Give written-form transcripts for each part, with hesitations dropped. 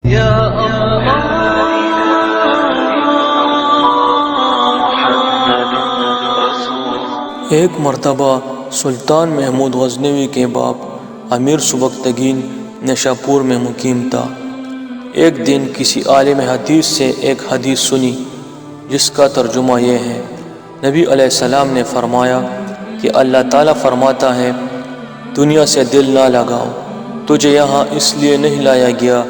ایک مرتبہ سلطان محمود غزنوی کے باپ امیر سبکتگین نشاپور میں مقیم تھا۔ ایک دن کسی عالم حدیث سے ایک حدیث سنی جس کا ترجمہ یہ ہے: نبی علیہ السلام نے فرمایا کہ اللہ تعالیٰ فرماتا ہے دنیا سے دل نہ لگاؤ، تجھے یہاں اس لیے نہیں لایا گیا،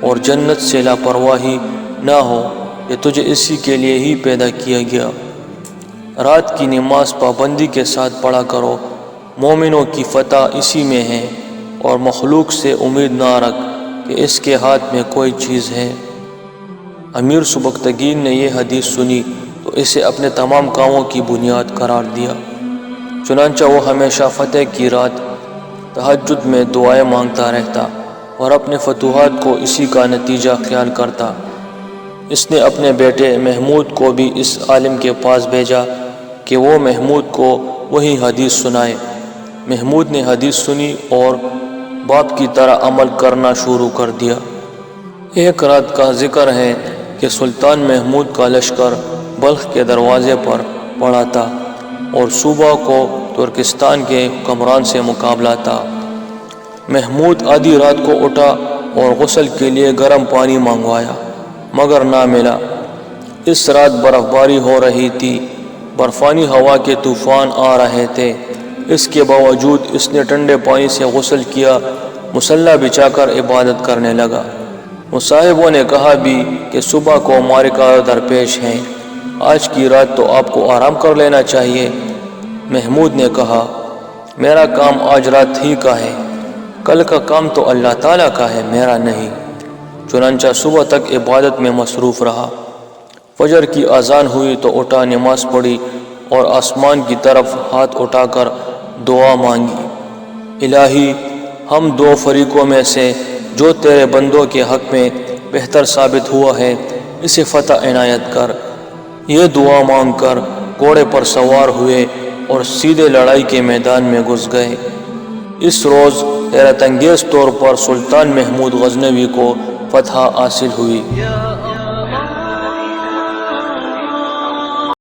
اور جنت سے لاپرواہی نہ ہو، یہ تجھے اسی کے لیے ہی پیدا کیا گیا۔ رات کی نماز پابندی کے ساتھ پڑھا کرو، مومنوں کی فتح اسی میں ہے، اور مخلوق سے امید نہ رکھ کہ اس کے ہاتھ میں کوئی چیز ہے۔ امیر سبکتگین نے یہ حدیث سنی تو اسے اپنے تمام کاموں کی بنیاد قرار دیا۔ چنانچہ وہ ہمیشہ فتح کی رات تہجد میں دعائیں مانگتا رہتا اور اپنے فتوحات کو اسی کا نتیجہ خیال کرتا۔ اس نے اپنے بیٹے محمود کو بھی اس عالم کے پاس بھیجا کہ وہ محمود کو وہی حدیث سنائے۔ محمود نے حدیث سنی اور باپ کی طرح عمل کرنا شروع کر دیا۔ ایک رات کا ذکر ہے کہ سلطان محمود کا لشکر بلخ کے دروازے پر پڑا تھا اور صبح کو ترکستان کے حکمران سے مقابلہ تھا۔ محمود آدھی رات کو اٹھا اور غسل کے لیے گرم پانی منگوایا، مگر نہ ملا۔ اس رات برف باری ہو رہی تھی، برفانی ہوا کے طوفان آ رہے تھے۔ اس کے باوجود اس نے ٹھنڈے پانی سے غسل کیا، مصلی بچھا کر عبادت کرنے لگا۔ مصاحبوں نے کہا بھی کہ صبح کو معرکہ درپیش ہے، آج کی رات تو آپ کو آرام کر لینا چاہیے۔ محمود نے کہا میرا کام آج رات ہی کا ہے، کل کا کام تو اللہ تعالیٰ کا ہے، میرا نہیں۔ چنانچہ صبح تک عبادت میں مصروف رہا۔ فجر کی اذان ہوئی تو اٹھا، نماز پڑھی اور آسمان کی طرف ہاتھ اٹھا کر دعا مانگی: الہی، ہم دو فریقوں میں سے جو تیرے بندوں کے حق میں بہتر ثابت ہوا ہے اسے فتح عنایت کر۔ یہ دعا مانگ کر گھوڑے پر سوار ہوئے اور سیدھے لڑائی کے میدان میں گھس گئے۔ اس روز حیرت انگیز طور پر سلطان محمود غزنوی کو فتح حاصل ہوئی۔